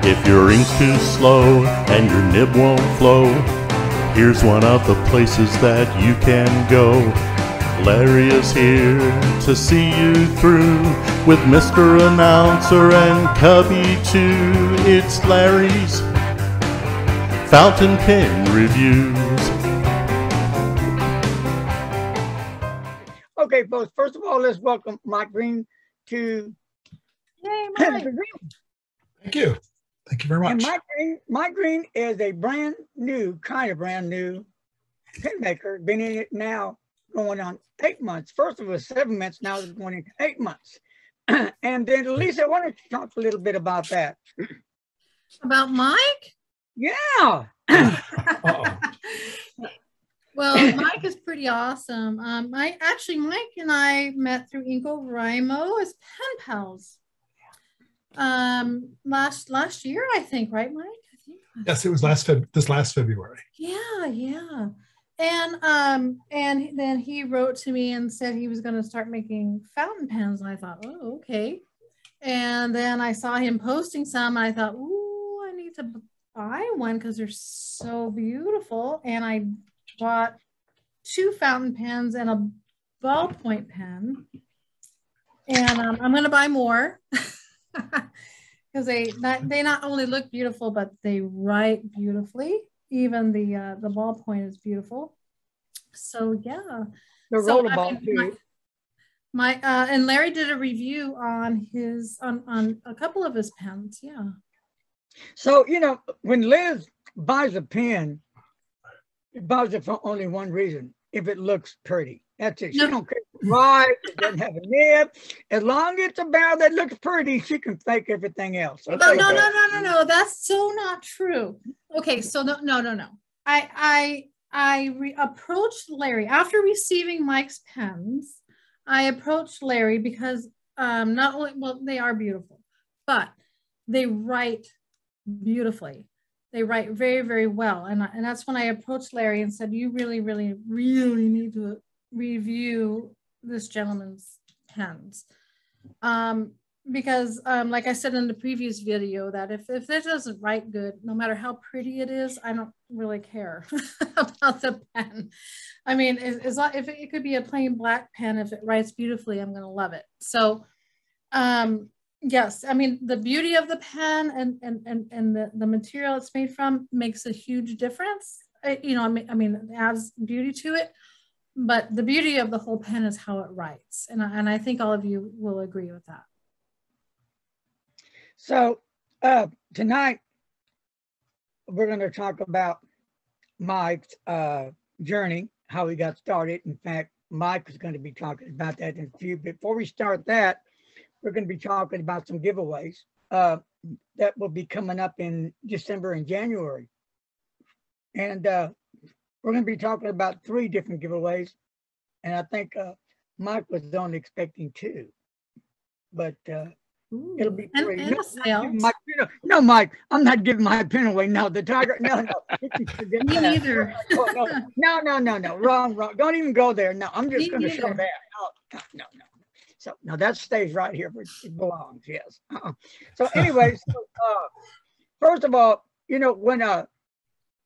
If your ink's too slow and your nib won't flow, here's one of the places that you can go. Larry is here to see you through with Mr. Announcer and Cubby too. It's Larry's Fountain Pen Reviews. Okay, folks, first of all, let's welcome Mike Green to Yay, Mike. Thank you. Thank you very much. And Mike Green is a brand new pen maker. Been in it now going on 8 months. First it was 7 months, now it's going into 8 months. And then Lisa, why don't you talk a little bit about that? About Mike? Yeah. Well, Mike is pretty awesome. Mike and I met through Inko Rimo as pen pals. Last year, I think, right, Mike? I think. Yes, it was this last February. Yeah. And then he wrote to me and said he was going to start making fountain pens, and I thought, oh, okay. And then I saw him posting some, and I thought, ooh, I need to buy one because they're so beautiful. And I bought 2 fountain pens and a ballpoint pen, and I'm going to buy more because they not only look beautiful, but they write beautifully. Even the ballpoint is beautiful. So yeah, The rollerball too. And Larry did a review on his on a couple of his pens. Yeah. So when Liz buys a pen, she buys it for only one reason: if it looks pretty. That's it. She don't care why it doesn't have a nib. As long as it's a barrel that looks pretty, she can fake everything else. Okay? No. That's so not true. Okay, so no. I approached Larry after receiving Mike's pens. I approached Larry because not only, well, they are beautiful, but they write beautifully. They write very, very well. And that's when I approached Larry and said, you really, really, really need to review this gentleman's pens. Because like I said in the previous video, that if it doesn't write good, no matter how pretty it is, I don't really care about the pen. I mean, if it could be a plain black pen, if it writes beautifully, I'm going to love it. So, yes, I mean, the beauty of the pen and the material it's made from makes a huge difference. I mean, it adds beauty to it. But the beauty of the whole pen is how it writes. And I think all of you will agree with that. So tonight, we're going to talk about Mike's journey, how he got started. In fact, Mike is going to be talking about that in a few. Before we start that, we're going to be talking about some giveaways that will be coming up in December and January. And we're going to be talking about 3 different giveaways. And I think Mike was only expecting 2. But it'll be 3. No, Mike, I'm not giving my pen away. No, the tiger. No. Me neither. No. Wrong. Don't even go there. No, I'm just going to show that. No. So, no, that stays right here where it belongs. Yes. So, anyway, first of all, when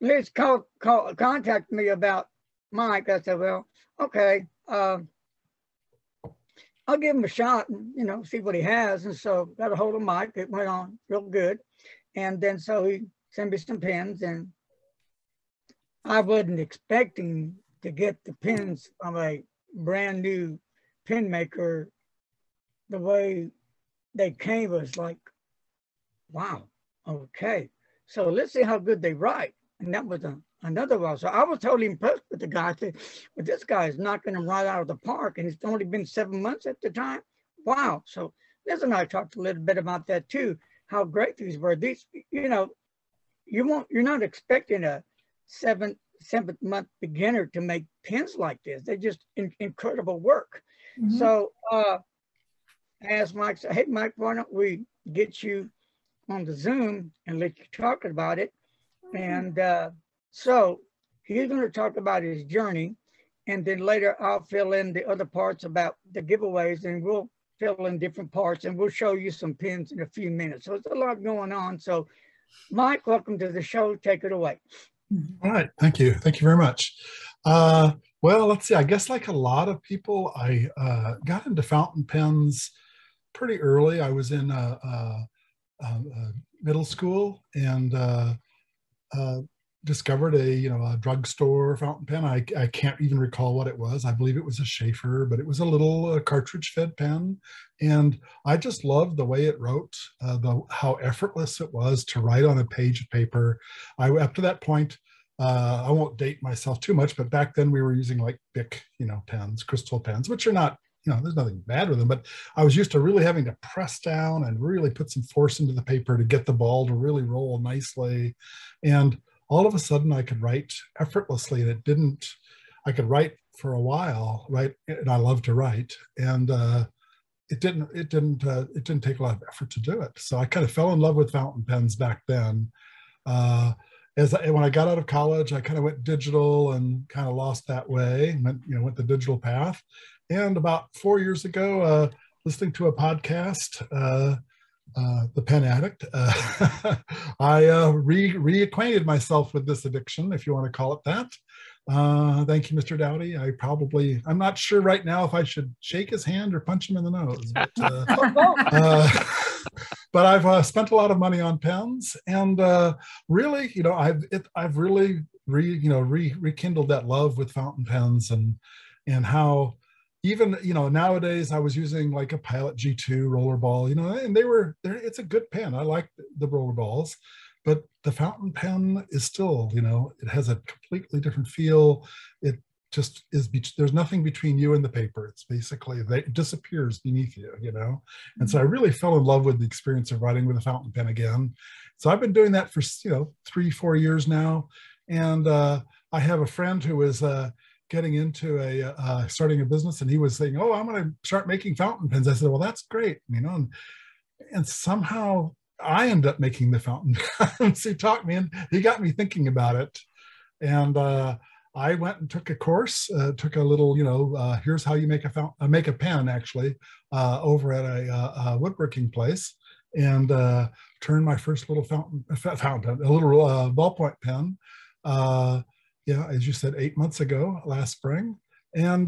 Liz contacted me about Mike, I said, well, okay, I'll give him a shot and, see what he has. And so got a hold of Mike. It went on real good. And then so he sent me some pens, and I wasn't expecting to get the pens from a brand new pen maker. The way they came was like, wow, okay. So let's see how good they write. And that was another one. So I was totally impressed with the guy. I said, well, this guy is knocking them right out of the park. And it's only been 7 months at the time. Wow. So Liz and I talked a little bit about that too, how great these were. These, you're not expecting a seventh month beginner to make pens like this. They're just incredible work. Mm-hmm. So I asked Mike, said, hey, Mike, why don't we get you on the Zoom and let you talk about it? And so he's going to talk about his journey, and then later I'll fill in the other parts about the giveaways, and we'll fill in different parts, and we'll show you some pins in a few minutes. So it's a lot going on. So Mike, welcome to the show. Take it away. All right, thank you. Thank you very much. Well, let's see, I guess like a lot of people, I got into fountain pens pretty early. I was in middle school and discovered a drugstore fountain pen. I can't even recall what it was. I believe it was a Schaefer, but it was a little cartridge-fed pen, and I just loved the way it wrote, how effortless it was to write on a page of paper. Up to that point, I won't date myself too much, but back then we were using like Bic, pens, crystal pens, which are not, there's nothing bad with them, but I was used to really having to press down and really put some force into the paper to get the ball to really roll nicely. And all of a sudden I could write effortlessly, and I could write for a while, right? And I love to write. And it didn't take a lot of effort to do it. So I kind of fell in love with fountain pens back then. When I got out of college, I kind of went digital and kind of lost that way, went the digital path. And about 4 years ago, listening to a podcast, The Pen Addict, I reacquainted myself with this addiction, if you want to call it that. Thank you, Mr. Dowdy. I'm not sure right now if I should shake his hand or punch him in the nose, but I've spent a lot of money on pens, and really, I've really rekindled that love with fountain pens, and how even, nowadays I was using like a Pilot G2 rollerball, and it's a good pen. I like the rollerballs, but the fountain pen is still, it has a completely different feel. It just is, there's nothing between you and the paper. It's basically, it disappears beneath you, And so I really fell in love with the experience of writing with a fountain pen again. So I've been doing that for, 3-4 years now. And I have a friend who is, getting into starting a business, and he was saying, "Oh, I'm going to start making fountain pens." I said, "Well, that's great," and somehow I ended up making the fountain pens. He talked me, and he got me thinking about it, and I went and took a course, took a little, here's how you make a pen, actually, over at a woodworking place, and turned my first little fountain, a little ballpoint pen. Yeah, as you said, 8 months ago, last spring, and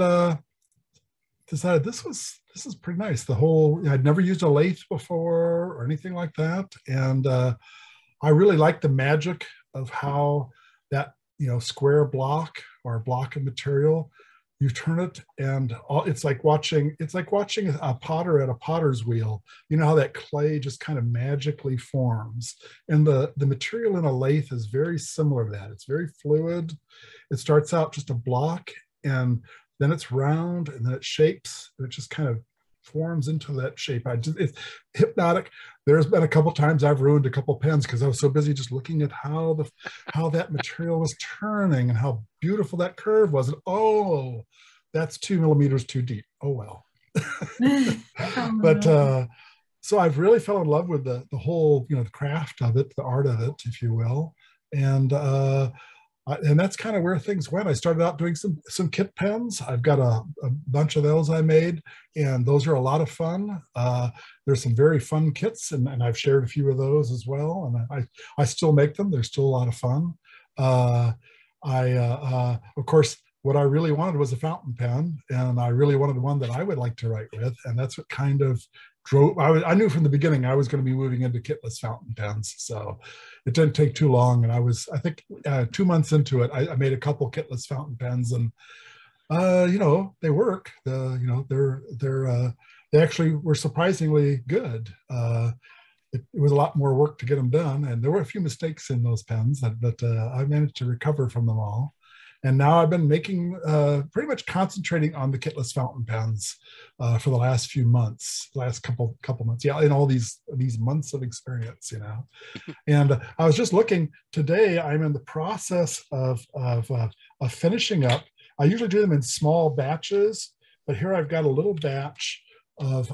decided this is pretty nice. I'd never used a lathe before or anything like that, and I really like the magic of how that square block or block of material, you turn it, and it's like watching a potter at a potter's wheel. You know how that clay just kind of magically forms, and the material in a lathe is very similar to that. It's very fluid. It starts out just a block, and then it's round, and then it shapes, and it just kind of forms into that shape. It's hypnotic. There's been a couple times I've ruined a couple pens because I was so busy just looking at how that material was turning and how beautiful that curve was. And oh, that's 2 millimeters too deep. Oh well. But so I've really fell in love with the whole, the craft of it, the art of it, if you will. And that's kind of where things went. I started out doing some kit pens. I've got a bunch of those I made, and those are a lot of fun. There's some very fun kits, and I've shared a few of those as well. And I still make them. They're still a lot of fun. Of course, what I really wanted was a fountain pen, and I really wanted one that I would like to write with, and that's what kind of drove. I knew from the beginning I was going to be moving into kitless fountain pens, so it didn't take too long. And I think 2 months into it, I made a couple kitless fountain pens, and they work. They actually were surprisingly good. It was a lot more work to get them done, and there were a few mistakes in those pens, but I managed to recover from them all. And now I've been making, pretty much concentrating on the kitless fountain pens for the last few months, last couple months. Yeah, in all these months of experience, And I was just looking today. I'm in the process of finishing up. I usually do them in small batches, but here I've got a little batch of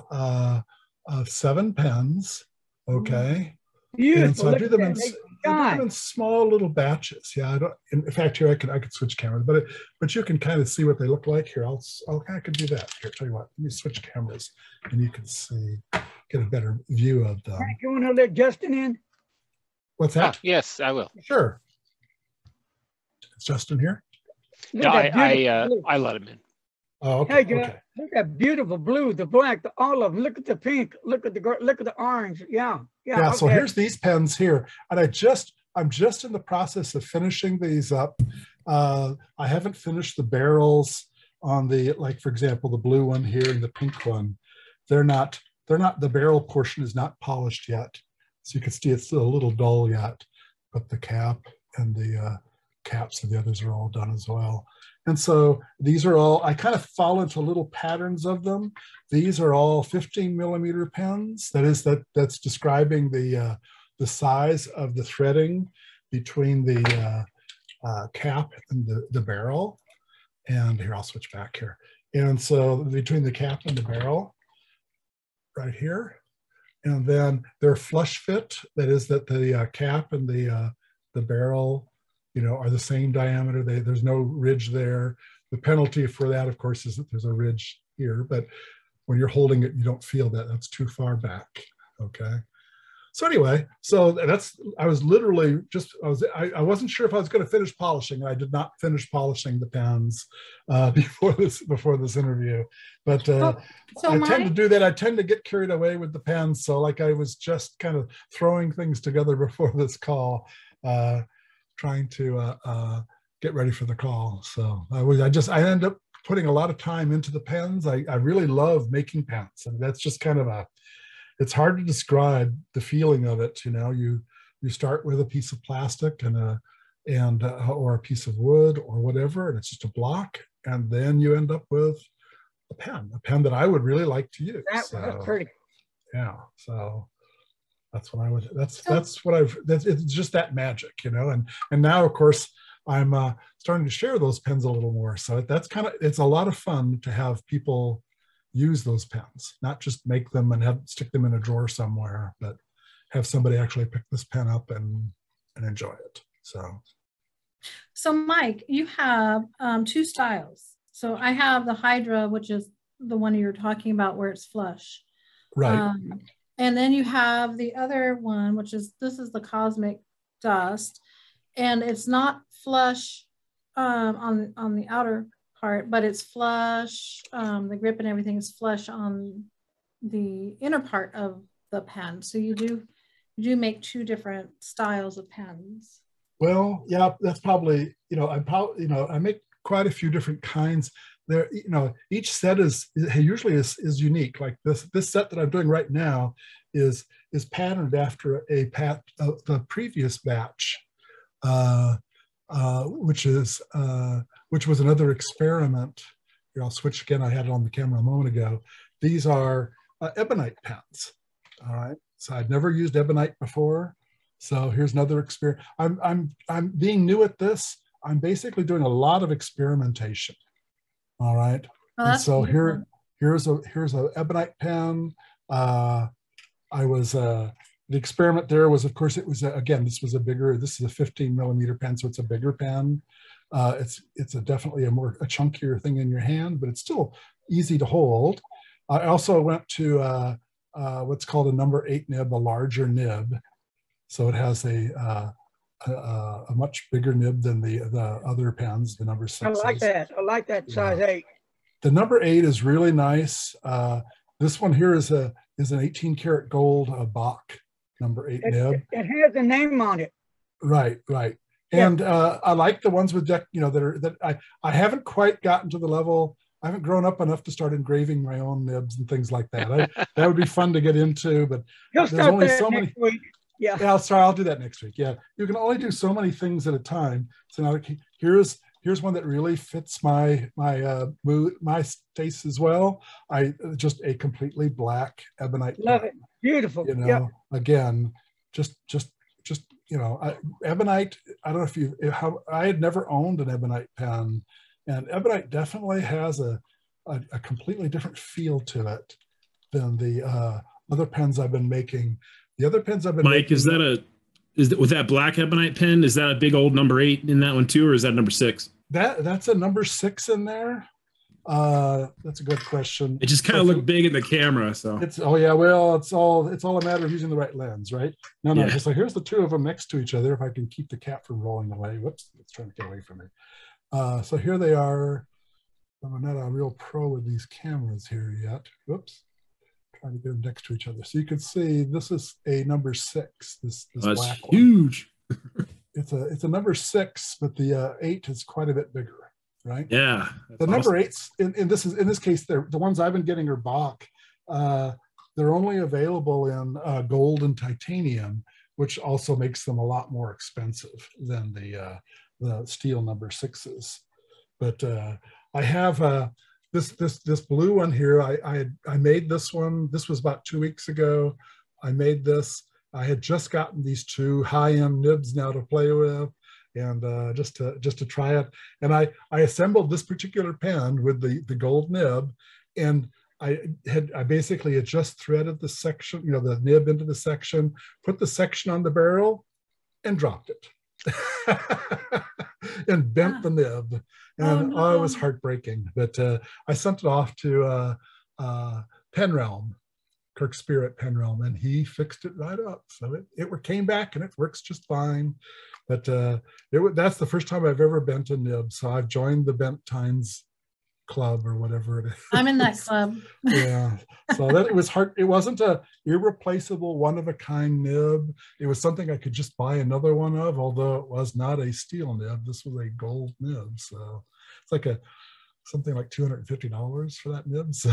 7 pens. Okay. Beautiful. And so I do them in small little batches. Yeah, in fact, here I could switch cameras, but you can kind of see what they look like here. I could do that. Here, tell you what, let me switch cameras, and you can get a better view of them. You want to let Justin in? What's that? Yes, I will. Sure. Is Justin here? Look Yeah, at that beautiful blue. I let him in. Oh, okay. Hey, girl, Okay. look at that beautiful blue, the black, all of them. Look at the pink. Look at the orange. Yeah. Yeah. So okay. here's these pens here, and I'm just in the process of finishing these up. I haven't finished the barrels on the, like, for example, the blue one here and the pink one. They're not, the barrel portion is not polished yet. So you can see it's still a little dull yet, but the cap and the caps of the others are all done as well. And so these are all, I kind of fall into little patterns of them. These are all 15 millimeter pens. That's describing the size of the threading between the cap and the barrel. And here, I'll switch back here. And so between the cap and the barrel, right here. And then they're flush fit. That is that the cap and the barrel, you know, are the same diameter. There's no ridge there. The penalty for that, of course, is that there's a ridge here, but when you're holding it, you don't feel that. That's too far back, okay? So anyway, so I was literally just, I wasn't sure if I was going to finish polishing. I did not finish polishing the pens before this interview, but I tend to do that. I tend to get carried away with the pens. So like I was just kind of throwing things together before this call, trying to get ready for the call. So I end up putting a lot of time into the pens. I really love making pens, and that's just kind of it's hard to describe the feeling of it. You know, you start with a piece of plastic or a piece of wood or whatever, and it's just a block, and then you end up with a pen that I would really like to use. That's pretty. Yeah, so that's what I would. It's just that magic, you know. And now, of course, I'm starting to share those pens a little more. So it's a lot of fun to have people use those pens, not just make them and stick them in a drawer somewhere, but have somebody actually pick this pen up and enjoy it. So Mike, you have two styles. So I have the Hydra, which is the one you're talking about where it's flush. Right. And then you have the other one, this is the Cosmic Dust, and it's not flush on the outer part, but it's flush. The grip and everything is flush on the inner part of the pen. So you do make two different styles of pens. Well, yeah, that's probably, I make quite a few different kinds. There, each set usually is unique. Like this set that I'm doing right now is patterned after the previous batch, which was another experiment. Here, I'll switch again. I had it on the camera a moment ago. These are ebonite pens. All right. So I'd never used ebonite before. So here's another experiment. I'm being new at this. I'm basically doing a lot of experimentation. All right. And so here's a ebonite pen. The experiment there was, of course, it was this is a 15 millimeter pen, so it's a bigger pen. It's definitely a chunkier thing in your hand, but it's still easy to hold. I also went to what's called a number 8 nib, a larger nib. So it has a much bigger nib than the other pens, the number 6. I like that size 8. The number 8 is really nice. This one here is an 18 karat gold Bach number 8 nib. It has a name on it. Right. And I like the ones with deck, I haven't quite gotten to the level. I haven't grown up enough to start engraving my own nibs and things like that. That would be fun to get into, but there's only so many. Week. Yeah, sorry, I'll do that next week. Yeah, you can only do so many things at a time. So now here's one that really fits my mood, my taste as well. Just a completely black ebonite. Love it, beautiful. Again, just ebonite. I don't know if I had never owned an ebonite pen, and ebonite definitely has a completely different feel to it than the other pens I've been making. The other pens I've been Mike, making, with that black ebonite pen, is that a big old number 8 in that one too, or is that number 6? That's a number 6 in there. That's a good question. It just kind of looked big in the camera, so it's it's all a matter of using the right lens, right? No, Yeah. just like here's the two of them next to each other. If I can keep the cat from rolling away. Whoops, it's trying to get away from me. So here they are. I'm not a real pro with these cameras here yet. Whoops, trying to get them next to each other. So you can see this is a number 6. This that's black huge. one. It's a number 6, but the 8 is quite a bit bigger. Right? Yeah. The number 8s in this case, the ones I've been getting are Bach. They're only available in gold and titanium, which also makes them a lot more expensive than the steel number 6s. But I have this blue one here. I made this one. This was about 2 weeks ago. I made this. I had just gotten these 2 high-end nibs now to play with. And just to try it, and I assembled this particular pen with the gold nib, and I basically had just threaded the section, the nib into the section, put the section on the barrel, and dropped it, and bent the nib, and it was heartbreaking. But I sent it off to Pen Realm, Kirk Spirit Pen Realm, and he fixed it right up. So it came back and it works just fine. But that's the first time I've ever bent a nib. So I've joined the Bent Tines Club or whatever it is. I'm in that club. Yeah. So that it was hard. It wasn't a irreplaceable, one-of-a-kind nib. It was something I could just buy another one of, although it was not a steel nib. This was a gold nib. So it's like something like $250 for that nib. So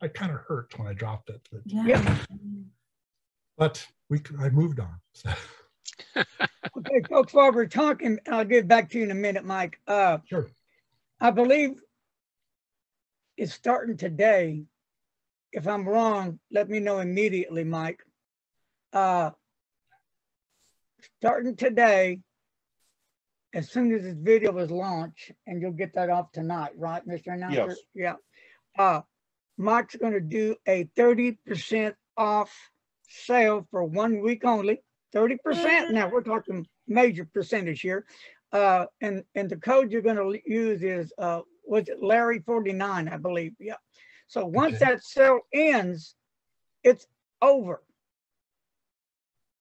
I kind of hurt when I dropped it. But, Yeah. But I moved on. So. Okay, folks, while we're talking, I'll get back to you in a minute, Mike. Sure. I believe it's starting today. If I'm wrong, let me know immediately, Mike. Starting today, as soon as this video is launched, and you'll get that off tonight, right, Mr. Announcer? Yes. Yeah. Mike's going to do a 30% off sale for 1 week only. 30%. Now we're talking major percentage here. And the code you're going to use is was it Larry 49, I believe. Yeah. So once that sale ends, it's over.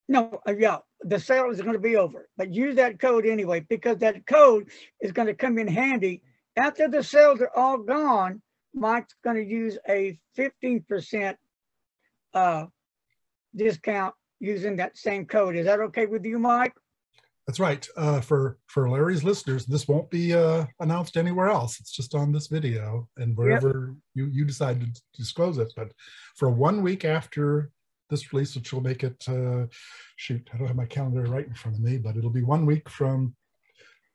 No, yeah, the sale is going to be over. But use that code anyway, because that code is going to come in handy after the sales are all gone. Mike's going to use a 15% discount using that same code. Is that okay with you, Mike? That's right. For Larry's listeners, this won't be announced anywhere else. It's just on this video and wherever you decide to disclose it. But for 1 week after this release, which will make it, shoot, I don't have my calendar right in front of me, but it'll be 1 week from,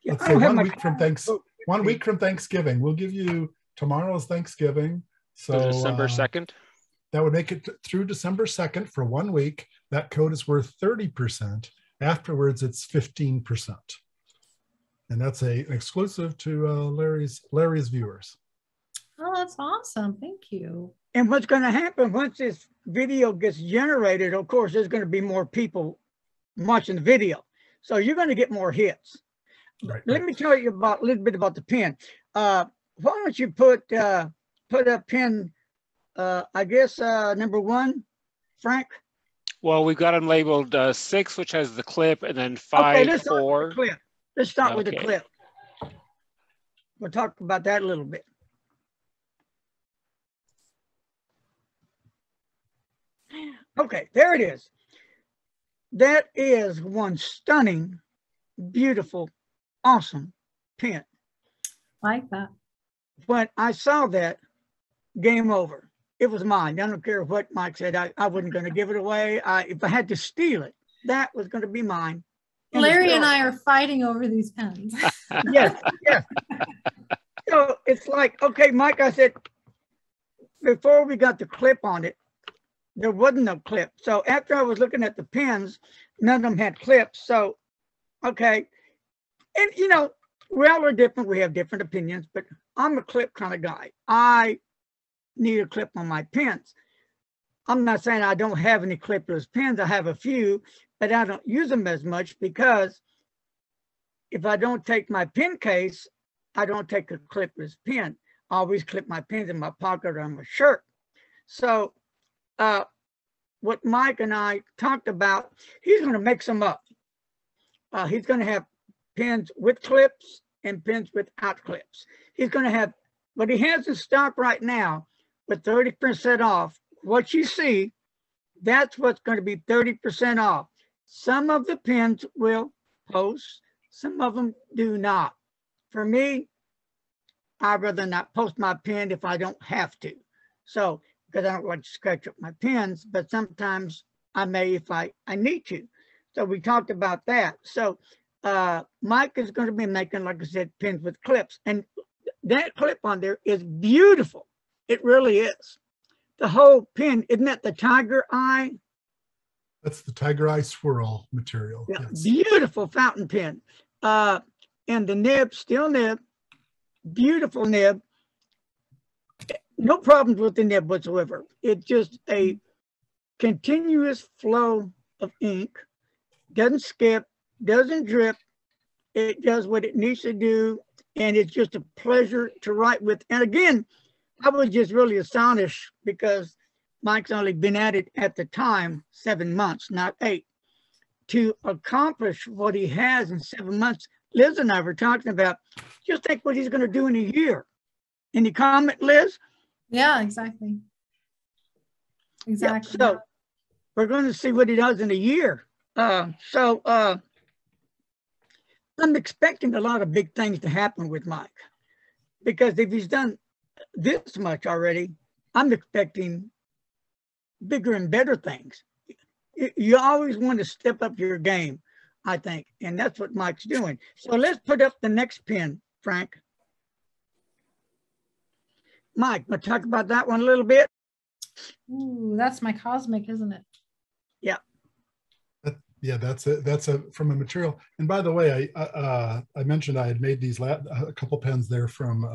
let's say 1 week from Thanksgiving. We'll give you tomorrow's Thanksgiving. So December 2nd? That would make it through December 2nd for 1 week. That code is worth 30%. Afterwards, it's 15%. And that's an exclusive to Larry's viewers. Oh, that's awesome. Thank you. And what's going to happen once this video gets generated, of course, there's going to be more people watching the video. So you're going to get more hits. Right. Let me tell you a little bit about the pen. Why don't you put up pen, I guess, number 1, Frank? Well, we've got them labeled 6, which has the clip, and then 5, okay, let's 4. Let's start with the clip. We'll talk about that a little bit. Okay, there it is. That is one stunning, beautiful, awesome pen. Like that. When I saw that, game over. It was mine. I don't care what Mike said. I wasn't going to give it away. If I had to steal it, that was going to be mine. Larry and I are fighting over these pens. Yes, yes. So it's like, okay, Mike, I said, before we got the clip on it, there wasn't no clip. So after I was looking at the pens, none of them had clips. So, okay. And, you know, we all are different. We have different opinions, but I'm a clip kind of guy. I need a clip on my pens. I'm not saying I don't have any clipless pens. I have a few, but I don't use them as much because if I don't take my pen case, I don't take a clipless pen. always clip my pens in my pocket or on my shirt. So what Mike and I talked about, he's going to mix them up. He's going to have pens with clips and pens without clips. He's going to have what he has in stock right now with 30% off. What you see, that's what's going to be 30% off. Some of the pens will post, some of them do not. For me, I'd rather not post my pen if I don't have to. So, because I don't want to scratch up my pens, but sometimes I may if I need to. So we talked about that. So Mike is going to be making, like I said, pens with clips. And that clip on there is beautiful. It really is. The whole pen, isn't that the tiger eye? That's the tiger eye swirl material. Yeah, yes. Beautiful fountain pen. And the nib, steel nib, beautiful nib. No problems with the nib whatsoever. It's just a continuous flow of ink. Doesn't skip, doesn't drip. It does what it needs to do. And it's just a pleasure to write with. And again, I was just really astonished because Mike's only been at it at the time 7 months, not 8. To accomplish what he has in 7 months, Liz and I were talking about, just think what he's going to do in a year. Any comment, Liz? Yeah, exactly. Exactly. Yeah, so we're going to see what he does in a year. I'm expecting a lot of big things to happen with Mike, because if he's done this much already, I'm expecting bigger and better things. You always want to step up your game, I think, and that's what Mike's doing. So let's put up the next pen, Frank. Mike, want to talk about that one a little bit? Ooh, that's my cosmic, isn't it? Yeah. Yeah, that's it. That's from a material. And by the way, I mentioned I had made these a couple pens there from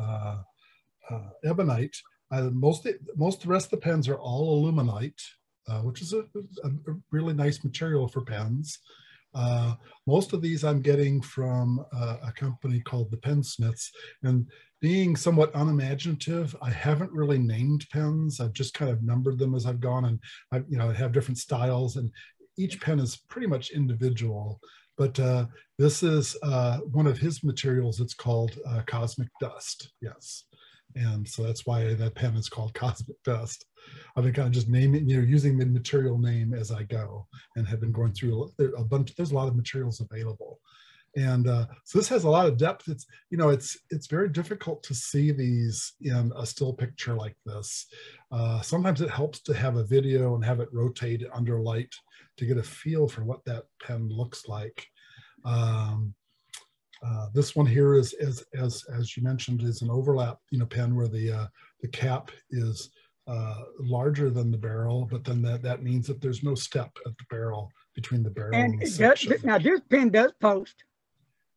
ebonite. Most of the rest of the pens are all aluminite, which is a really nice material for pens. Most of these I'm getting from a company called the Pensmiths, and being somewhat unimaginative, I haven't really named pens. I've just kind of numbered them as I've gone, and I have different styles, and each pen is pretty much individual. But this is one of his materials. It's called Cosmic Dust. Yes. And so that's why that pen is called Cosmic Dust. I've been kind of just naming, using the material name as I go, and have been going through a bunch. There's a lot of materials available, and so this has a lot of depth. It's very difficult to see these in a still picture like this. Sometimes it helps to have a video and have it rotate under light to get a feel for what that pen looks like. This one here is, as you mentioned, is an overlap, pen where the cap is larger than the barrel, but then that means that there's no step at the barrel between the barrel and the section. Now this pen does post.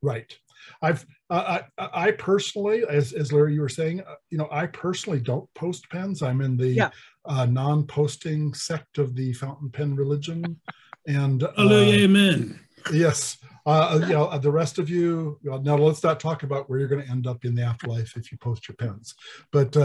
Right. I personally, as Larry, you were saying, I personally don't post pens. I'm in the non-posting sect of the fountain pen religion, and hallelujah, amen. Yes. The rest of you, now let's not talk about where you're going to end up in the afterlife if you post your pens. But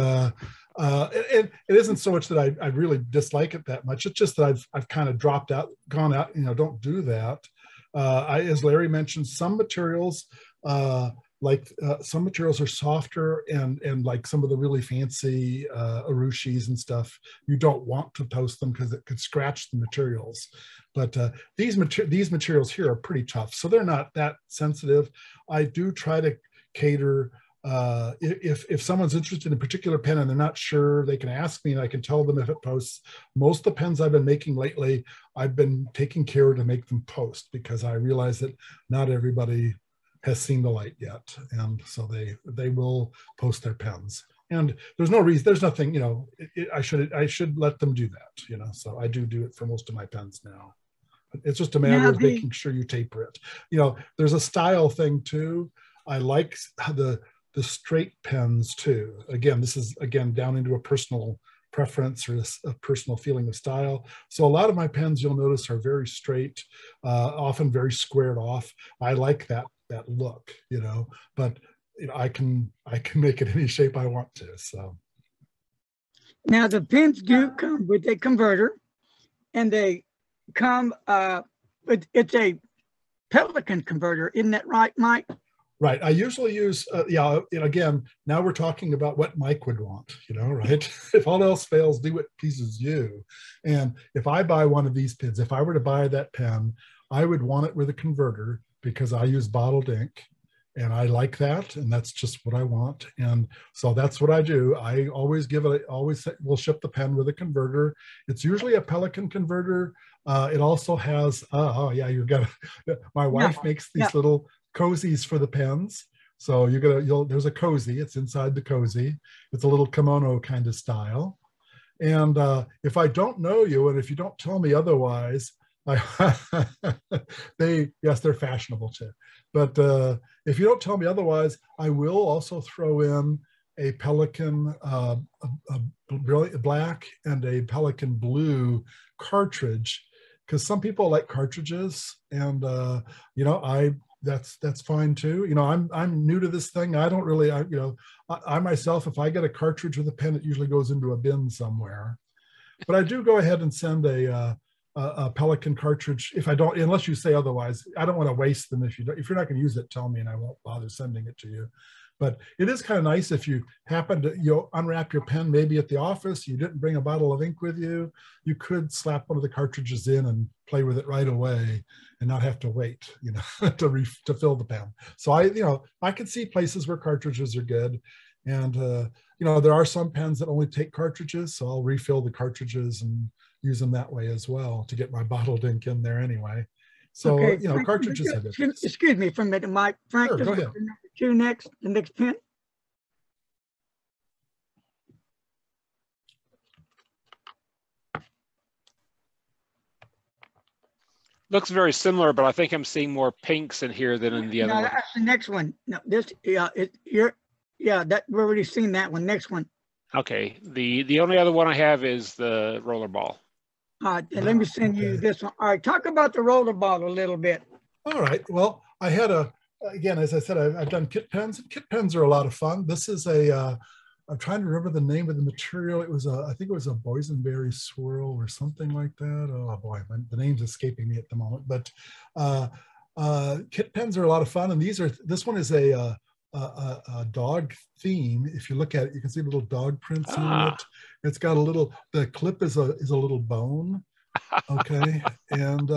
it isn't so much that I really dislike it that much. It's just that I've kind of gone out, don't do that. As Larry mentioned, some materials, some materials are softer, and like some of the really fancy Urushis and stuff, you don't want to post them because it could scratch the materials. But these materials here are pretty tough, so they're not that sensitive. I do try to cater. If someone's interested in a particular pen and they're not sure, they can ask me and I can tell them if it posts. Most of the pens I've been making lately, I've been taking care to make them post, because I realize that not everybody has seen the light yet, and so they will post their pens. And there's no reason, there's nothing, I should let them do that, so I do it for most of my pens now. It's just a matter of making sure you taper it. There's a style thing too. I like the straight pens too. Again, this is down into a personal preference or a personal feeling of style. So a lot of my pens, you'll notice, are very straight, often very squared off. I like that look, but you know, I can make it any shape I want to. So Now the pens do come with a converter, and they come. It's a Pelican converter, isn't that right, Mike? right. I usually use, yeah, and again, now we're talking about what Mike would want, you know, right? If all else fails, do what pleases you. And if I buy one of these pens, if I were to buy that pen, I would want it with a converter because I use bottled ink and I like that. And that's just what I want. And so that's what I do. I always will ship the pen with a converter. It's usually a Pelican converter. It also has, oh yeah, my wife makes these little cozies for the pens. So there's a cozy, it's inside the cozy. It's a little kimono kind of style. And if I don't know you, and if you don't tell me otherwise, they're fashionable too. But if you don't tell me otherwise, I will also throw in a Pelican brilliant black and a Pelican blue cartridge, because some people like cartridges, and you know, that's fine too. You know, I'm new to this thing. I don't really, I myself, if I get a cartridge with a pen, it usually goes into a bin somewhere. But I do go ahead and send a Pelican cartridge if I don't, unless you say otherwise. I don't want to waste them. If you're not going to use it, tell me and I won't bother sending it to you. But it is kind of nice if you happen to unwrap your pen maybe at the office, you didn't bring a bottle of ink with you, you could slap one of the cartridges in and play with it right away and not have to wait, you know, to fill the pen. So I can see places where cartridges are good. And you know, there are some pens that only take cartridges, so I'll refill the cartridges and use them that way as well to get my bottled ink in there anyway. So, okay, you know, Frank, cartridges have it. Excuse me for a minute, Mike. Frank, sure, go ahead. The next pen. Looks very similar, but I think I'm seeing more pinks in here than in the other one. That's the next one. No, this, we've already seen that one. Next one. Okay, the only other one I have is the rollerball. All right, let me send you this one. All right, talk about the rollerball a little bit. All right, well, I had again, as I said, I've done kit pens, and kit pens are a lot of fun. This is I'm trying to remember the name of the material. It was I think it was a boysenberry swirl or something like that. Oh boy, the name's escaping me at the moment. But kit pens are a lot of fun, and this one is a dog theme. If you look at it, you can see little dog prints on it. It's got the clip is a little bone. Okay, and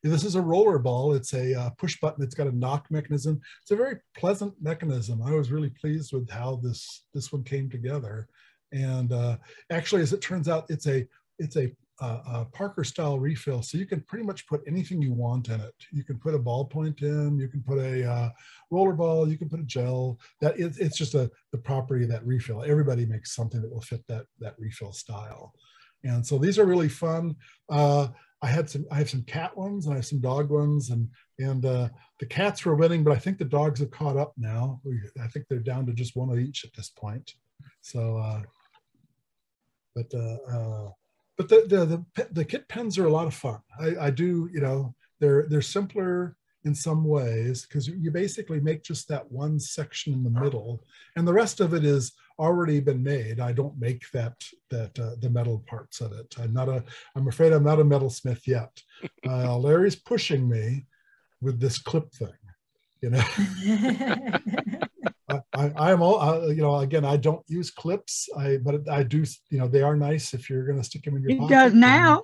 this is a roller ball. It's a push button. It's got a knock mechanism. It's a very pleasant mechanism. I was really pleased with how this one came together. And actually, as it turns out, it's a Parker style refill, so you can pretty much put anything you want in it. You can put a ballpoint in. You can put a roller ball. You can put a gel. It's just the property of that refill. Everybody makes something that will fit that refill style. And so these are really fun. I have some cat ones and I have some dog ones, and the cats were winning, but I think the dogs have caught up now. I think they're down to just one of each at this point. So, but the kit pens are a lot of fun. I do, you know, they're simpler in some ways because you basically make just that one section in the middle, and the rest of it is already been made. I don't make the metal parts of it. I'm afraid I'm not a metalsmith yet. Larry's pushing me with this clip thing, you know. I'm all, you know, again, I don't use clips, but I do, you know, they are nice if you're going to stick them in your pocket. He does now.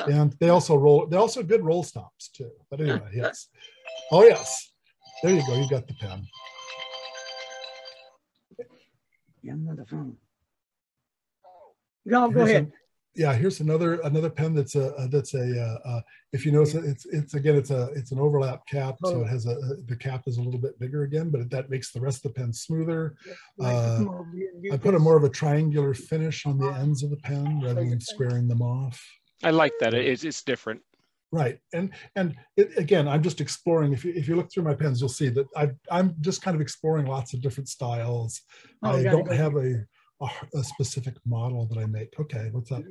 And they also they're also good roll stops too. But anyway, yes. Oh yes, there you go. You got the pen. Yeah, another phone. Go ahead. Here's another pen that's if you notice it's an overlap cap, so it has the cap is a little bit bigger again, but that makes the rest of the pen smoother. I put more of a triangular finish on the ends of the pen rather than squaring them off. I like that. It's different. Right, and again, I'm just exploring. If you look through my pens, you'll see that I'm just kind of exploring lots of different styles. I don't have a specific model that I make. Okay, what's up?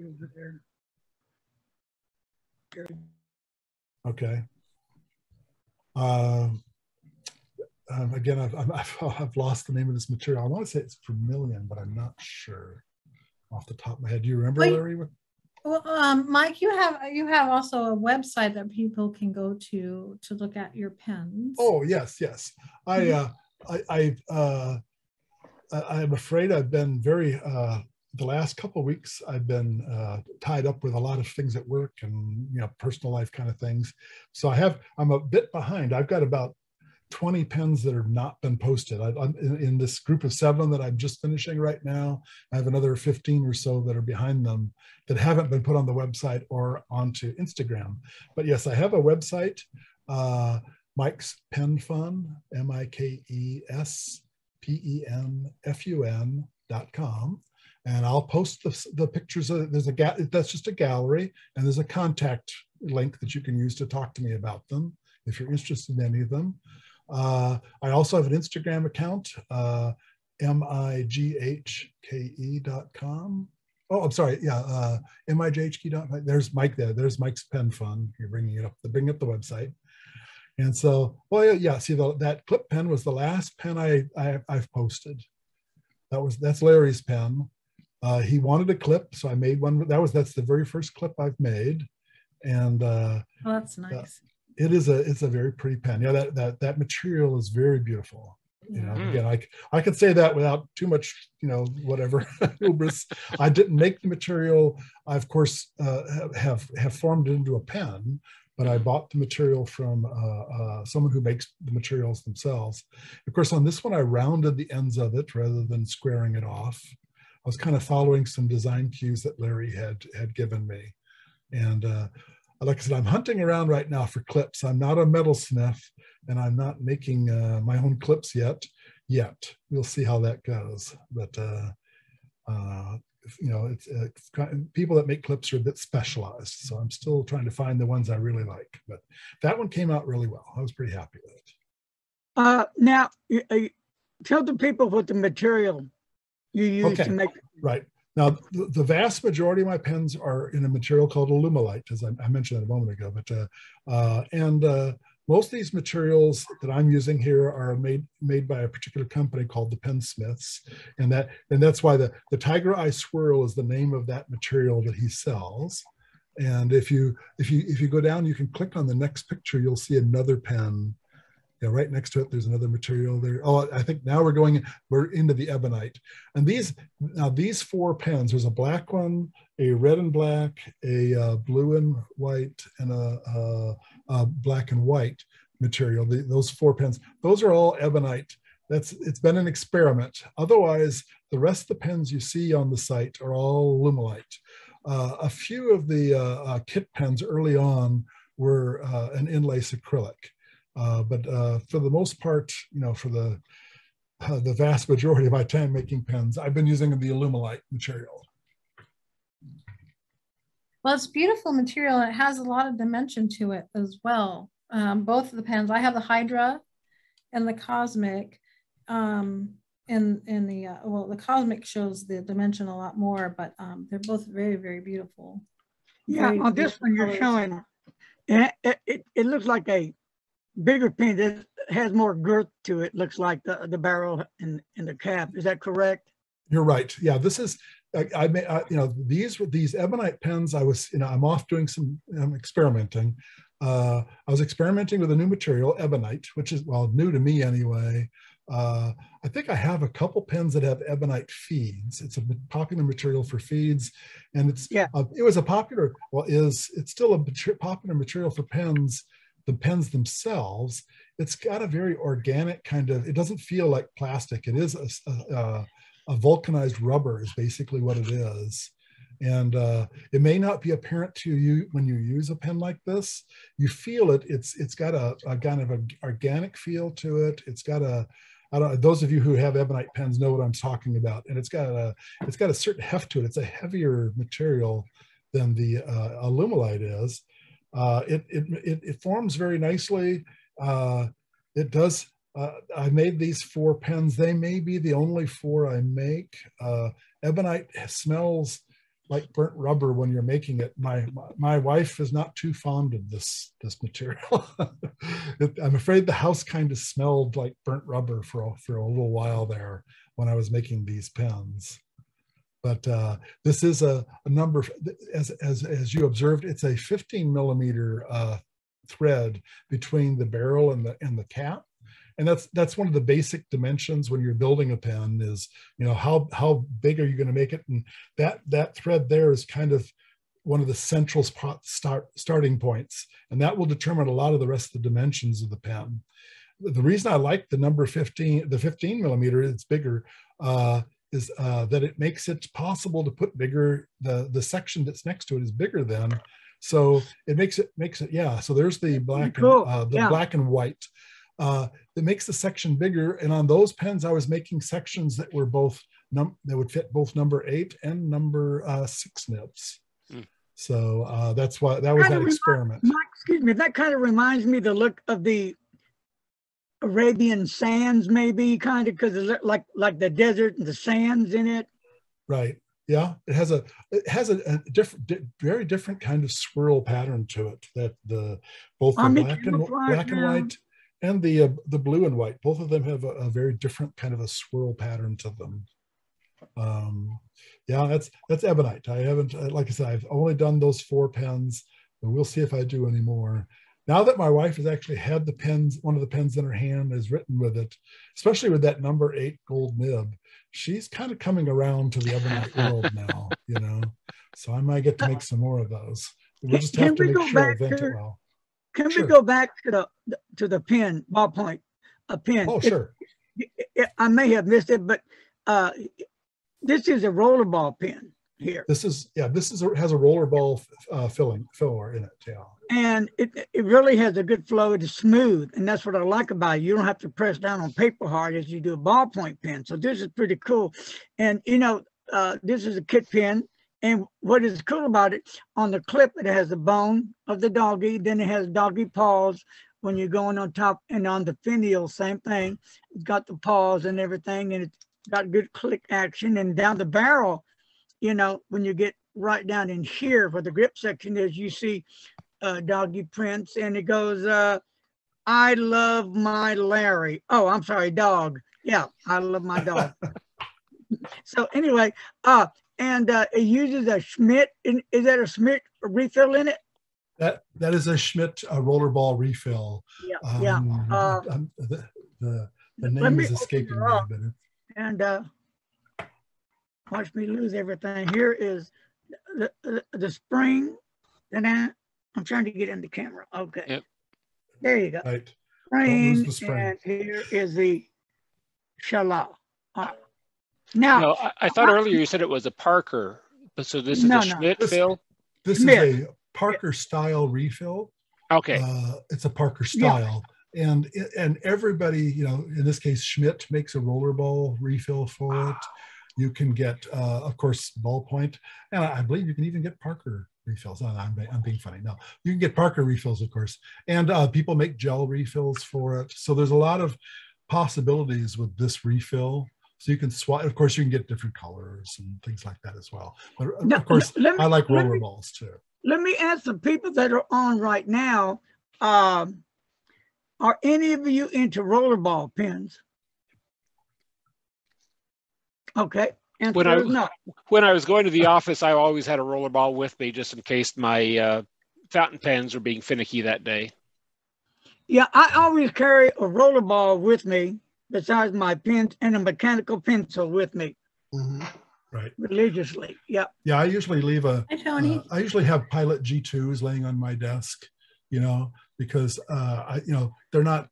Okay. again, I've lost the name of this material. I want to say it's vermilion, but I'm not sure off the top of my head. Do you remember, Larry? Well, Mike, you have also a website that people can go to look at your pens. Oh yes, yes. I'm afraid I've been very the last couple of weeks I've been tied up with a lot of things at work and personal life kind of things. So I'm a bit behind. I've got about 20 pens that have not been posted. I'm in this group of 7 that I'm just finishing right now. I have another 15 or so that are behind them that haven't been put on the website or onto Instagram. But yes, I have a website, Mike's Pen Fun, MikeSpenFun.com. And I'll post the pictures. That's just a gallery, and there's a contact link that you can use to talk to me about them if you're interested in any of them. I also have an Instagram account, mighke.com. Oh, I'm sorry. Yeah, mighke.com. There's Mike there. There's Mike's Pen Fun. You're bringing it up. Bring up the website. And so, well, yeah. See, that clip pen was the last pen I've posted. That's Larry's pen. He wanted a clip, so I made one. That's the very first clip I've made. And well, that's nice. It's a very pretty pen. Yeah, that material is very beautiful. Again, I can say that without too much, whatever hubris. I didn't make the material. I of course have formed it into a pen, but I bought the material from someone who makes the materials themselves. Of course, on this one, I rounded the ends of it rather than squaring it off. I was kind of following some design cues that Larry had given me, and. Like I said, I'm hunting around right now for clips. I'm not a metalsmith, and I'm not making my own clips yet. We'll see how that goes. But it's people that make clips are a bit specialized, so I'm still trying to find the ones I really like. But that one came out really well. I was pretty happy with it. Now, tell the people what the material you use to make. Right. Now, the vast majority of my pens are in a material called Alumilite, as I mentioned a moment ago. But most of these materials that I'm using here are made by a particular company called the Pensmiths, and that's why the Tiger Eye Swirl is the name of that material that he sells. And if you go down, you can click on the next picture. You'll see another pen. Right next to it, there's another material there. Oh, I think now we're into the ebonite. And these 4 pens, there's a black one, a red and black, a blue and white, and a black and white material. Those 4 pens, those are all ebonite. It's been an experiment. Otherwise, the rest of the pens you see on the site are all Alumilite. A few of the kit pens early on were an inlace acrylic. But for the most part, for the vast majority of my time making pens, I've been using the Alumilite material. Well, it's beautiful material, and it has a lot of dimension to it as well. Both of the pens, I have the Hydra and the Cosmic. The Cosmic shows the dimension a lot more, but they're both very, very beautiful. Yeah, on this one you're showing, it looks like a bigger pen that has more girth to it. Looks like the barrel and the cap. Is that correct? You're right. Yeah, this is these ebonite pens. I'm off doing some experimenting. I was experimenting with a new material, ebonite, which is new to me anyway. I think I have a couple pens that have ebonite feeds. It's a popular material for feeds, and it's still a popular material for pens. The pens themselves, it's got a very organic kind of, it doesn't feel like plastic. It is a vulcanized rubber is basically what it is. And it may not be apparent to you when you use a pen like this. You feel it, it's got a kind of an organic feel to it. It's got those of you who have ebonite pens know what I'm talking about. And it's got a certain heft to it. It's a heavier material than the Alumilite is. It forms very nicely. It does. I made these 4 pens. They may be the only 4 I make. Ebonite smells like burnt rubber when you're making it. My wife is not too fond of this material. I'm afraid the house kind of smelled like burnt rubber for a little while there when I was making these pens. But this is a number, as you observed, it's a 15 millimeter thread between the barrel and the cap. And that's one of the basic dimensions when you're building a pen is, how big are you going to make it? And that thread there is kind of one of the central starting points. And that will determine a lot of the rest of the dimensions of the pen. The reason I like the number 15, the 15 millimeter, it's bigger, is that it makes it possible to put bigger, the section that's next to it is bigger than, so it makes it, yeah. So there's the black, cool. And, black and white. It makes the section bigger. And on those pens, I was making sections that were both, that would fit both number 8 and number 6 nibs. So that's why, that was that experiment. Excuse me, that kind of reminds me the look of the Arabian sands, maybe, kind of, because it's like the desert and the sands in it. Right. Yeah. It has a different, very different kind of swirl pattern to it. That both the black and white and the blue and white, both of them have a very different kind of a swirl pattern to them. Yeah, that's ebonite. I haven't, like I said, I've only done those 4 pens, but we'll see if I do any more. Now that my wife has actually had the pens, one of the pens in her hand is written with it, especially with that number 8 gold nib, she's kind of coming around to the ebonite world now, So I might get to make some more of those. We'll just have to make sure I vent it well. Can we go back to the pen, ballpoint, a pen? Oh, sure. I may have missed it, but this is a rollerball pen here. This has a rollerball filler in it, yeah. And it really has a good flow. It is smooth, and that's what I like about it. You don't have to press down on paper hard as you do a ballpoint pen. So this is pretty cool. And this is a kit pen. And what is cool about it, on the clip, it has the bone of the doggy. Then it has doggy paws when you're going on top, and on the finial, same thing. It's got the paws and everything, and it's got good click action. And down the barrel, when you get right down in here where the grip section is, you see doggy prints, and it goes, I love my Larry. Oh, I'm sorry, dog. Yeah, I love my dog. So anyway, and it uses a Schmidt. Is that a Schmidt refill in it? That is a Schmidt rollerball refill. Yeah, the name is escaping me, but and watch me lose everything. Here is the spring. I'm trying to get in the camera. Okay. Yep. There you go. Right. Spring, and here is the Shala. Now, no, I thought earlier you said it was a Parker, but so this is a Schmidt fill? This is a Parker style refill. Okay. It's a Parker style. Yeah. And everybody, in this case, Schmidt makes a rollerball refill for it. You can get, of course, ballpoint, and I believe you can even get Parker refills. Oh, I'm being funny. No, you can get Parker refills, of course, and people make gel refills for it. So there's a lot of possibilities with this refill. So you can swap. Of course, you can get different colors and things like that as well. But of course, I like rollerballs too. Let me ask the people that are on right now: are any of you into rollerball pens? Okay. When I was going to the office, I always had a rollerball with me just in case my fountain pens were being finicky that day. Yeah, I always carry a rollerball with me besides my pens, and a mechanical pencil with me. Mm-hmm. Right. Religiously. Yeah. Yeah, I usually leave Hi, Tony. I usually have Pilot G2s laying on my desk, because they're not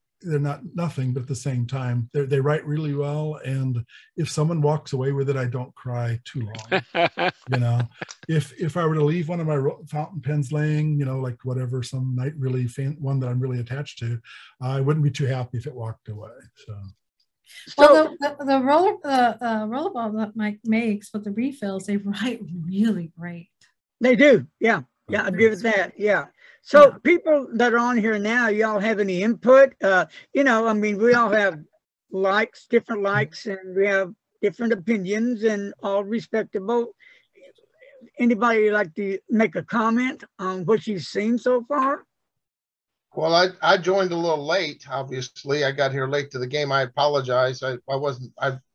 nothing, but at the same time, they write really well. And if someone walks away with it, I don't cry too long. If I were to leave one of my fountain pens laying, like whatever, some one that I'm really attached to, I wouldn't be too happy if it walked away. Well, the rollerball that Mike makes with the refills, they write really great. They do. Yeah. Yeah, I'll give it that. Yeah. So people that are on here now, y'all have any input? We all have different likes, and we have different opinions, and all respectable. anybody like to make a comment on what you've seen so far? Well, I joined a little late. Obviously, I got here late to the game. I apologize. I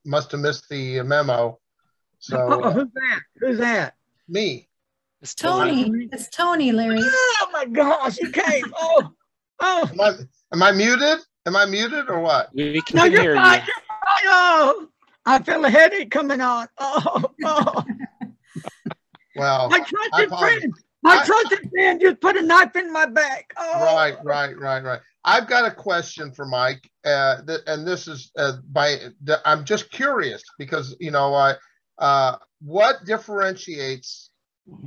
must have missed the memo. So Who's that? Who's that? me. It's Tony. It's Tony, Larry. Oh my gosh, you came. Oh. Am I muted? Am I muted or what? We No, can you're hear fine. you. You're fine. Oh, I feel a headache coming on. Oh. Well, My trusted friend. My trusted friend just put a knife in my back. Oh. Right. I've got a question for Mike, and this is I'm just curious because what differentiates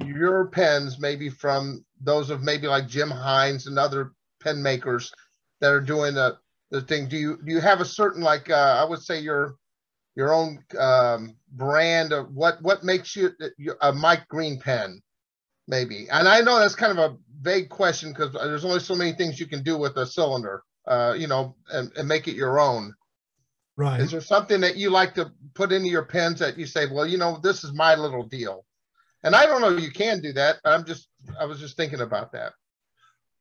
your pens maybe from those of maybe like Jim Hines and other pen makers that are doing the thing? Do you have a certain I would say your own brand of what makes you a Mike Green pen? Maybe. And I know that's kind of a vague question because there's only so many things you can do with a cylinder, and make it your own. Right. Is there something that you like to put into your pens that you say, well, this is my little deal? And I don't know if you can do that. I was just thinking about that.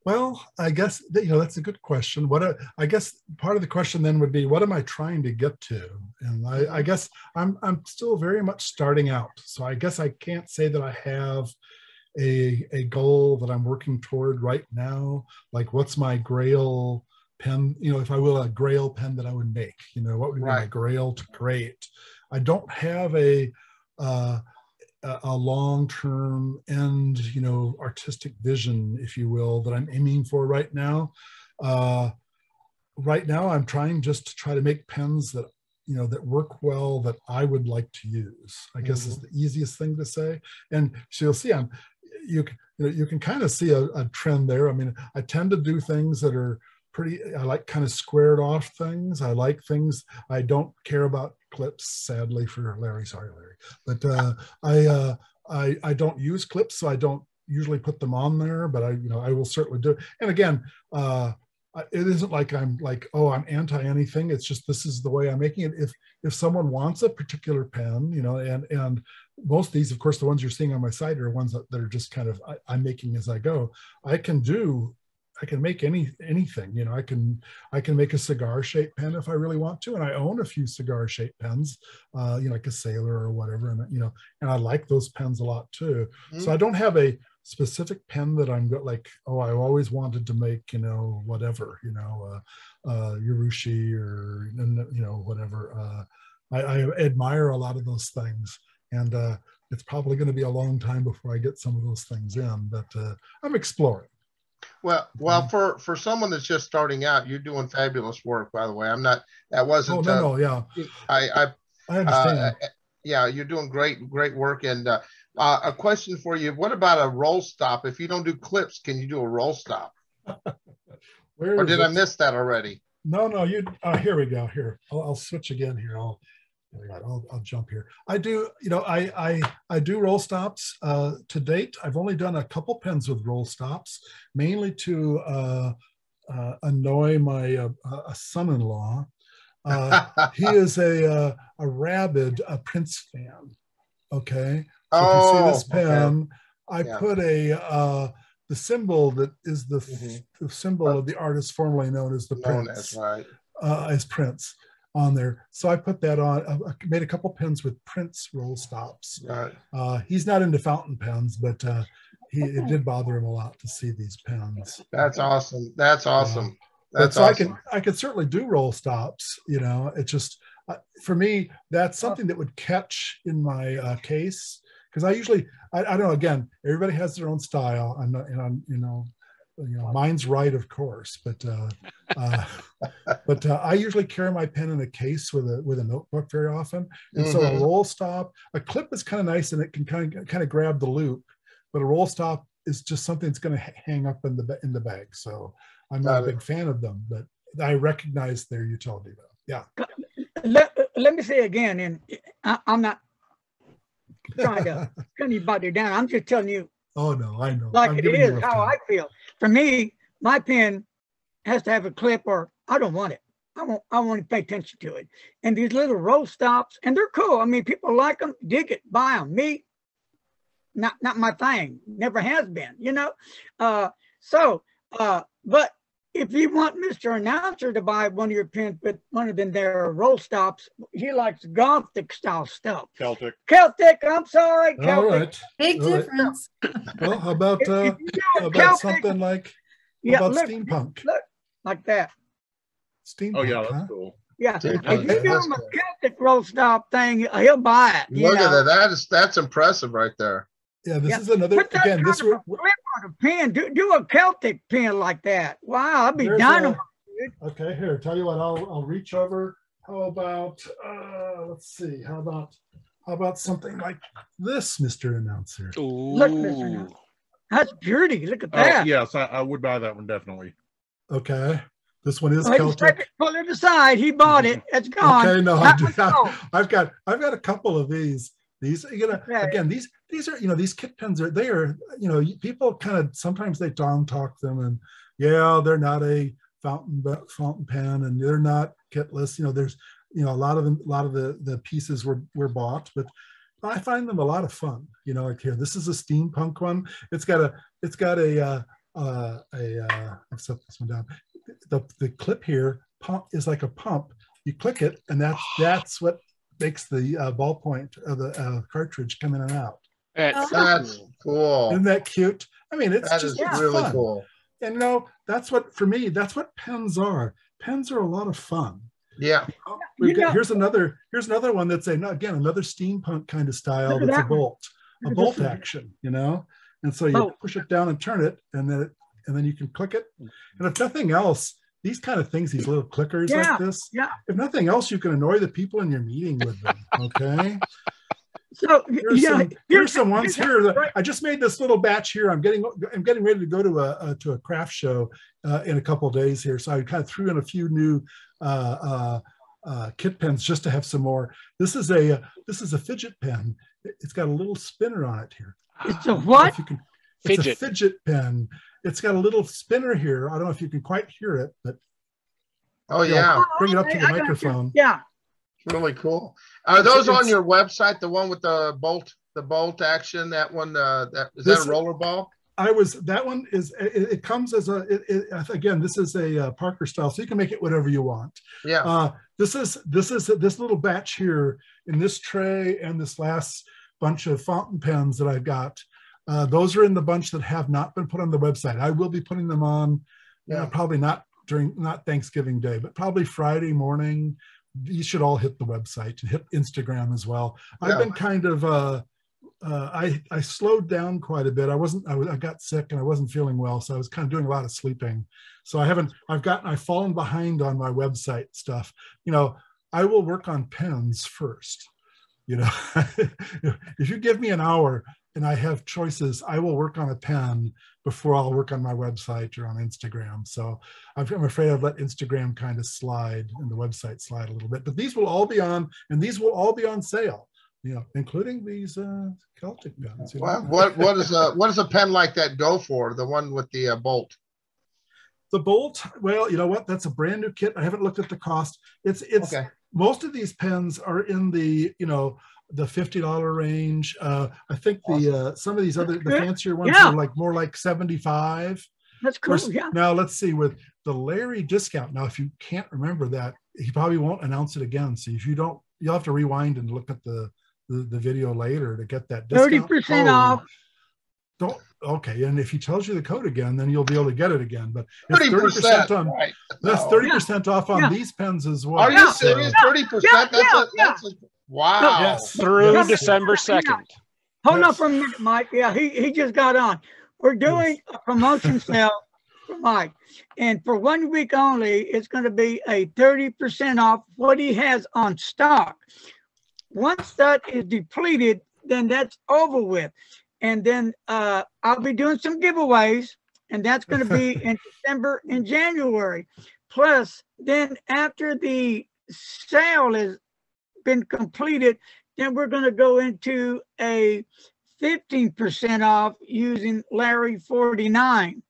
Well, I guess that's a good question. I guess part of the question then would be, what am I trying to get to? And I guess I'm still very much starting out. So I guess I can't say that I have a goal that I'm working toward right now. Like, what's my grail pen? If I will, a grail pen that I would make. What would be my grail to create? I don't have a long-term end, artistic vision, if you will, that I'm aiming for right now. Right now, I'm trying just to try to make pens that that work well, that I would like to use. I guess is the easiest thing to say. And so you'll see, you can kind of see a trend there. I mean, I tend to do things that are I like kind of squared off things. I like things. I don't care about clips, sadly for Larry. Sorry, Larry. But I don't use clips, so I don't usually put them on there. But I will certainly do it. And again, it isn't like I'm like, oh, I'm anti anything. It's just this is the way I'm making it. If someone wants a particular pen, and most of these, of course, the ones you're seeing on my site are ones that are just kind of I'm making as I go. I can make anything. I can make a cigar shaped pen if I really want to, and I own a few cigar shaped pens, like a Sailor or whatever, and I like those pens a lot too. So I don't have a specific pen that I'm like, oh, I always wanted to make, whatever, Urushi or whatever. I admire a lot of those things, and it's probably going to be a long time before I get some of those things in, but I'm exploring. Well, for someone that's just starting out, you're doing fabulous work, by the way. That wasn't. Oh, no, yeah. I understand. Yeah, you're doing great work. And a question for you: what about a roll stop? If you don't do clips, can you do a roll stop? Or did I miss that already? No. Here we go. Here, I'll switch again. Here, I'll jump here. I do, I do roll stops. To date, I've only done a couple pens with roll stops, mainly to annoy my son-in-law. He is a rabid Prince fan. Okay. So if you see this pen, I put the symbol that is the symbol of the artist formerly known as the Prince, as Prince on there. So I put that on. I made a couple pens with Prince roll stops. Right. He's not into fountain pens, but it did bother him a lot to see these pens. That's awesome. That's awesome. That's awesome. I can certainly do roll stops. It's just for me, that's something that would catch in my case, because I usually I don't know. Again, everybody has their own style. I'm not, mine's right, of course, but I usually carry my pen in a case with a notebook very often, and so a roll stop, a clip is kind of nice and it can kind of grab the loop, but a roll stop is just something that's going to hang up in the bag. So I'm not a big fan of them, but I recognize their utility though. Yeah. Let me say again, and I'm not trying to pin anybody down. I'm just telling you. Oh no, I know. Like it is how I feel. For me, my pen has to have a clip, or I don't want it. I want to pay attention to it. And these little roll stops, and they're cool. I mean, people like them, dig it, buy them. Me, not my thing. Never has been, you know. But if you want Mr. Announcer to buy one of your pens with one of them their roll stops, he likes Gothic style stuff. Celtic. I'm sorry, Celtic. All right. Big All right. difference. Well, how about If you do a about Celtic, something like yeah, about look, steampunk? look, like that. Steampunk. Oh yeah, huh? that's cool. Yeah, Dude, if you that's give him a cool. Celtic roll stop thing, he'll buy it. Look at that. That's impressive right there. Yeah, this Yeah. is another Put that again. kind This of a flip on a pen. Do a Celtic pen like that. Wow, I'd be There's dynamite. okay. Here, tell you what. I'll reach over. How about let's see. How about something like this, Mr. Announcer? Look, Mr. Announcer. That's beauty. Look at Oh that. yes, I would buy that one definitely. Okay, this one is Wait a second, Celtic. pull it aside. He bought it. It's gone. Okay, no, That one's gone. I've got a couple of these. These, Okay. again, these are, these kit pens are, they are, people kind of, sometimes they talk them and yeah, they're not a fountain pen and they're not kitless. There's, a lot of the pieces were bought, but I find them a lot of fun. Like here, this is a steampunk one. It's got a I'll set this one down. The clip here is like a pump. You click it and that's what makes the ballpoint of the cartridge come in and out. That's cool. Isn't that cute? I mean, it's That just is really fun. cool. And that's what, for me, that's what pens are. Pens are a lot of fun. Yeah. Here's another one that's again another steampunk kind of style. That's a bolt action, And so you push it down and turn it, and then you can click it. And if nothing else, these kind of things, these little clickers like this, if nothing else, you can annoy the people in your meeting with them. Okay. So here's some ones here. I just made this little batch here. I'm getting ready to go to a craft show in a couple of days here. So I kind of threw in a few new kit pens just to have some more. This is a fidget pen. It's got a little spinner on it here. It's a what? It's a fidget pen. It's got a little spinner here. I don't know if you can quite hear it, but bring it up to the microphone. Yeah. Really cool. Are those on your website? The one with the bolt action. That one. Is that a roller ball? That one is. It comes as again. This is a Parker style, so you can make it whatever you want. Yeah. This little batch here in this tray and this last bunch of fountain pens that I've got. Those are in the bunch that have not been put on the website. I will be putting them on. Probably not Thanksgiving Day, but probably Friday morning. You should all hit the website and hit Instagram as well. I've been kind of I slowed down quite a bit. I got sick and I wasn't feeling well, so I was kind of doing a lot of sleeping. So I've fallen behind on my website stuff. I will work on pens first. If you give me an hour and I have choices, I will work on a pen before I'll work on my website or on Instagram. So I'm afraid I've let Instagram kind of slide and the website slide a little bit, but these will all be on, and these will all be on sale, including these Celtic pens. What does a pen like that go for? The one with the bolt? The bolt, well, you know what? That's a brand new kit. I haven't looked at the cost. It's okay. Most of these pens are in the, the $50 range. I think some of these the fancier ones are more like 75. That's cool. Now let's see, with the Larry discount. Now, if you can't remember that, he probably won't announce it again. So if you don't, you'll have to rewind and look at the video later to get that discount. 30% off. Okay, and if he tells you the code again, then you'll be able to get it again. But it's 30% on. Right. That's 30% off on these pens as well. Are you serious? 30%? That's wow. Yes. Through December 2nd. Hold on for a minute, Mike. Yeah, he just got on. We're doing a promotion sale for Mike. And for 1 week only, it's going to be a 30% off what he has on stock. Once that is depleted, then that's over with. And then I'll be doing some giveaways, and that's going to be in December and January. Plus, then after the sale has been completed, then we're going to go into a 15% off using Larry 49.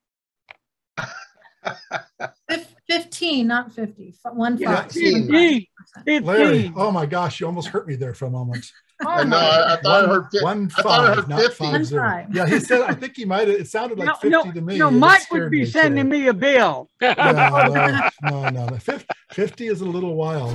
15, not 50. 15. 15. Larry, oh my gosh, you almost hurt me there for a moment. Oh, No, I thought I heard 50. One I thought I five, heard not 50. 50. 15. Yeah, he said. I think he might have. It sounded like 50 to me. No, and it Mike scared would be me, sending too. me a bill. Yeah, no. 50 is a little wild.